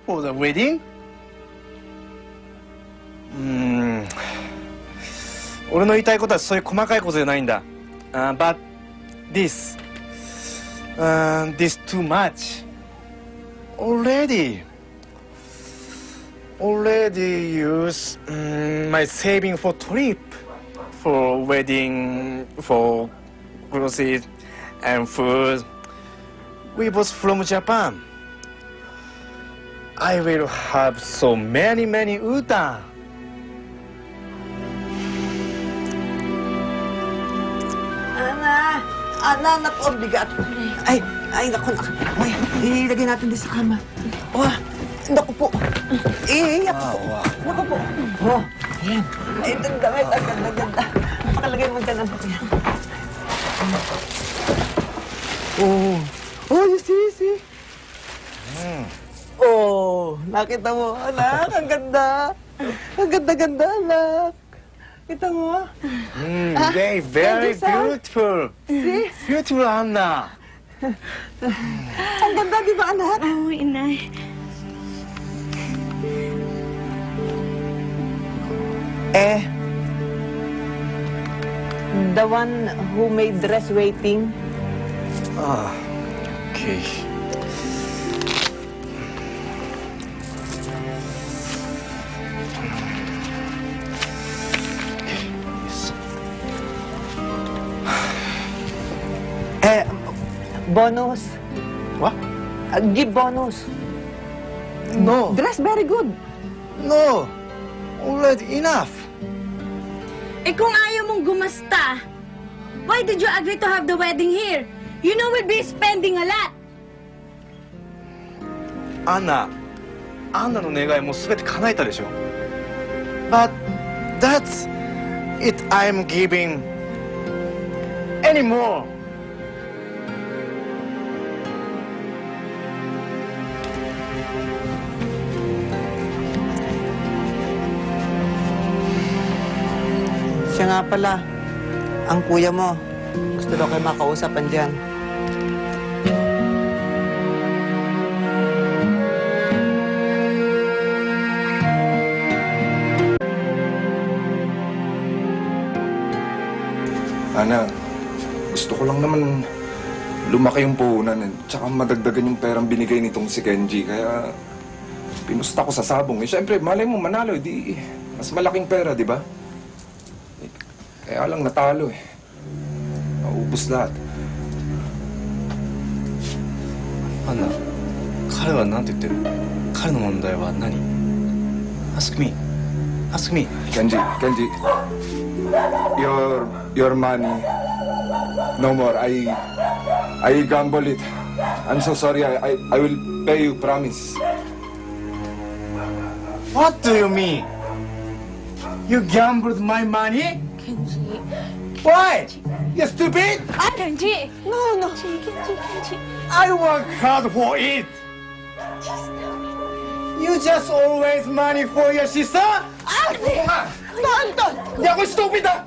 For the wedding? 俺の言いたいことはそういう細かいことじゃないんだ。But this too much. Already use my saving for trip, for wedding, for groceries and food. We both from Japan. I will have so many udon. Ana, naku, ang bigat. Ay, naku. Ay, ilagay natin din sa kama. Oh, naku po. Iiyak po. Naku po. Oh, yan. Ay, damit, ang ganda. Pakalagay mo dyan. Oh, you see? Oh, nakita mo, anak, ang ganda. Ang ganda, anak. Kita mo? Very beautiful. See? Beautiful, Anna. Ang ganda, di ba, anak? Oo, inay. The one who made dress waiting. Okay. Bonus. What? Give bonus. No. Dress very good. No. Already enough. Eh kung ayaw mong gumasta, why did you agree to have the wedding here? You know we'll be spending a lot. Anna の願いもう全て叶えたでしょ。But that's it I'm giving anymore. Siya nga pala, ang kuya mo. Gusto daw kayo makausapan dyan. Ana, gusto ko lang naman lumaki yung puhunan at tsaka madagdagan yung perang binigay nitong si Kenji. Kaya pinusta ko sa sabong. Eh, syempre, malay mo manalo, di mas malaking pera, di ba? Kaya lang natalo eh. Naubos lahat. Anna, 彼は何て言ってる？彼の問題は何？ Ask me. Kenji, your money, no more. I gamble it. I'm so sorry. I will pay you, promise. What do you mean? You gambled my money? Kenji. Why? You stupid? Kenji. No. Kenji. I work hard for it. You just always money for your sister? Anton! Hindi ako stupid, ah!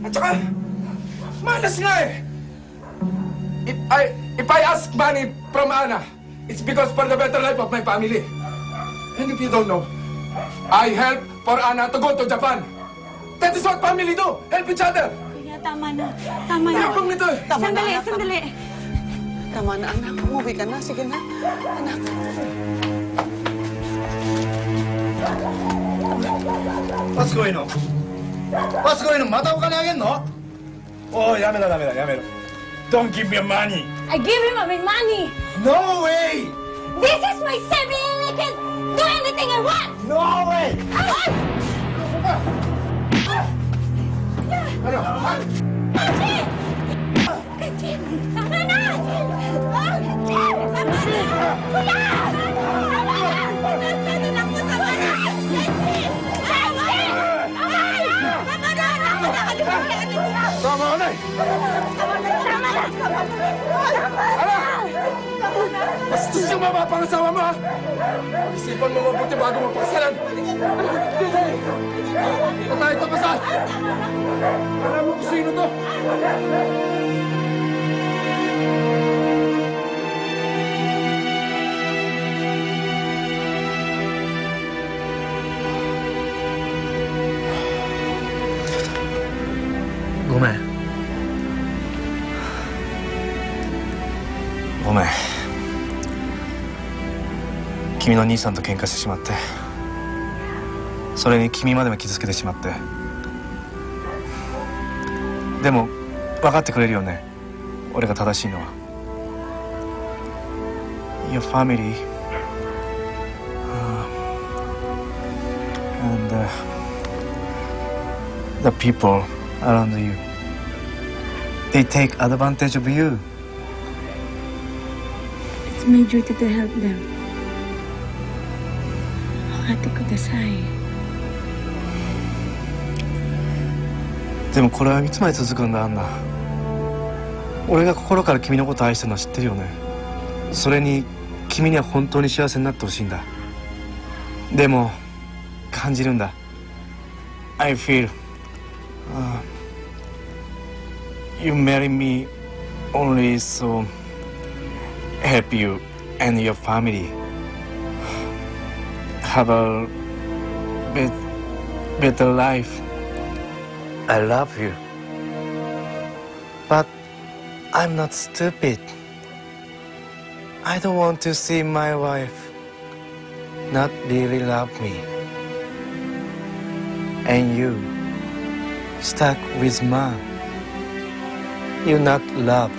At saka, malas nga eh. If I ask money from Anna, it's because for the better life of my family. And if you don't know, I help for Anna to go to Japan. That is what family do. Help each other. Kuya, tama na. Tama na. Yapang nito eh. Sandali. Tama na, anak. Umuwi ka na. Sige na. Anak. What's going on? またお金あげんの？おい、やめろ。Don't give me your money. I give him my money. No way! This is my saving. I can do anything I want. No way! Kenji! Tama na! Kuya! Nandito na po sa mga! Kenji! Tama ka na eh. Bastos yung mapapangasawa mo, ha? Isipan mo mabuti bago mapakasalan. Patay ito, pasal! Alam mo kung sino to? 君の兄さんと喧嘩してしまって、それに君までも傷つけてしまって。でも分かってくれるよね、俺が正しいのは。Your family and the people around you, they take advantage of you. It's my duty to help them. 分かってください。でもこれはいつまで続くんだ、アンナ。俺が心から君のことを愛してるのは知ってるよね。それに君には本当に幸せになってほしいんだ。でも感じるんだ。I feel you marry me only so help you and your family have a better life. I love you, but I'm not stupid. I don't want to see my wife not really love me. And you, stuck with mom. You not love.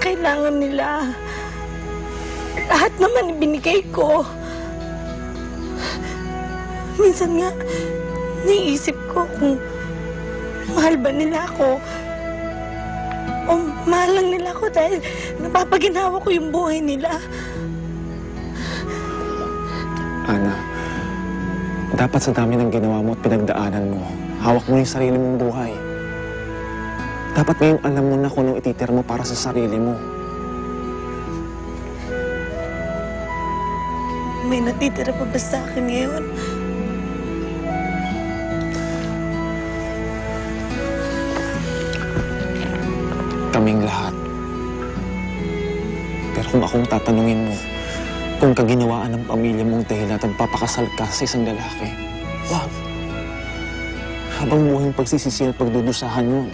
Kailangan nila. Lahat naman ibinigay ko. Minsan nga, naiisip ko kung mahal ba nila ako o mahal lang nila ako dahil napapaginawa ko yung buhay nila. Ana, dapat sa dami ng ginawa mo at pinagdaanan mo, hawak mo yung sarili mong buhay. Dapat ngayon alam mo na kung anong ititira mo para sa sarili mo. May natitira pa ba sa akin ngayon? Kaming lahat. Pero kung akong tatanungin mo, kung kaginawaan ng pamilya mong dahilan at papakasal ka sa isang lalaki, wag. Habang buhay yung pagsisisi at pagdudusahan yun.